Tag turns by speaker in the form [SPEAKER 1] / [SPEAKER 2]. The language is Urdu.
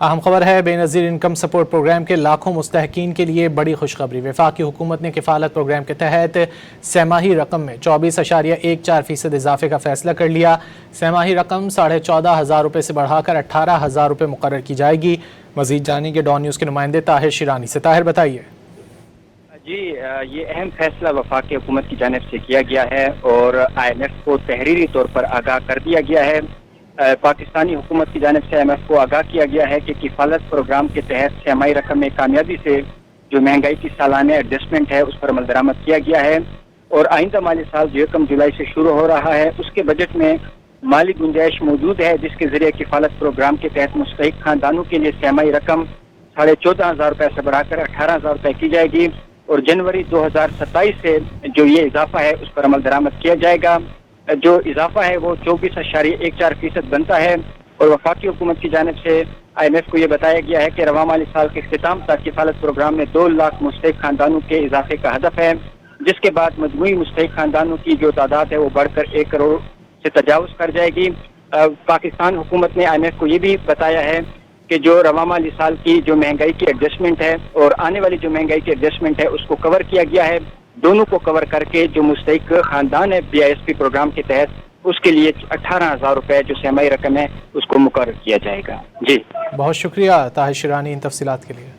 [SPEAKER 1] اہم خبر ہے بے-نظیر انکم سپورٹ پروگرام کے لاکھوں مستحقین کے لیے بڑی خوشخبری۔ وفاقی حکومت نے کفالت پروگرام کے تحت سہ ماہی رقم میں 24.14% اضافے کا فیصلہ کر لیا۔ سہ ماہی رقم 14,500 روپے سے بڑھا کر 18,000 روپے مقرر کی جائے گی۔ مزید جانیں گے ڈان نیوز کے نمائندے طاہر شیرانی سے۔ طاہر بتائیے۔
[SPEAKER 2] جی، یہ اہم فیصلہ وفاقی حکومت کی جانب سے کیا گیا ہے اور IMF کو تحریری طور پر آگاہ کر دیا گیا ہے۔ پاکستانی حکومت کی جانب سے IMF کو آگاہ کیا گیا ہے کہ کفالت پروگرام کے تحت سہ ماہی رقم میں کامیابی سے جو مہنگائی کی سالانہ ایڈجسٹمنٹ ہے اس پر عمل درآمد کیا گیا ہے اور آئندہ مالی سال جو 1 جولائی سے شروع ہو رہا ہے اس کے بجٹ میں مالی گنجائش موجود ہے، جس کے ذریعے کفالت پروگرام کے تحت مستحق خاندانوں کے لیے سہ ماہی رقم 14,500 روپے سے بڑھا کر 18,000 روپے کی جائے گی اور جنوری 2027 سے جو یہ اضافہ ہے اس پر عمل درآمد کیا جائے گا۔ جو اضافہ ہے وہ 24.14% بنتا ہے اور وفاقی حکومت کی جانب سے IMF کو یہ بتایا گیا ہے کہ رواں مالی سال کے اختتام تک کفالت پروگرام میں 2 لاکھ مستحق خاندانوں کے اضافے کا ہدف ہے، جس کے بعد مجموعی مستحق خاندانوں کی جو تعداد ہے وہ بڑھ کر 1 کروڑ سے تجاوز کر جائے گی۔ پاکستان حکومت نے IMF کو یہ بھی بتایا ہے کہ جو رواں مالی سال کی جو مہنگائی کی ایڈجسٹمنٹ ہے اور آنے والی جو مہنگائی کی ایڈجسٹمنٹ ہے اس کو کور کیا گیا ہے۔ دونوں کو کور کر کے جو مستحق خاندان ہے BISP پروگرام کے تحت اس کے لیے 18,000 روپے جو سہ ماہی رقم ہے اس کو مقرر کیا جائے گا۔ جی
[SPEAKER 1] بہت شکریہ طاہر شیرانی ان تفصیلات کے لیے۔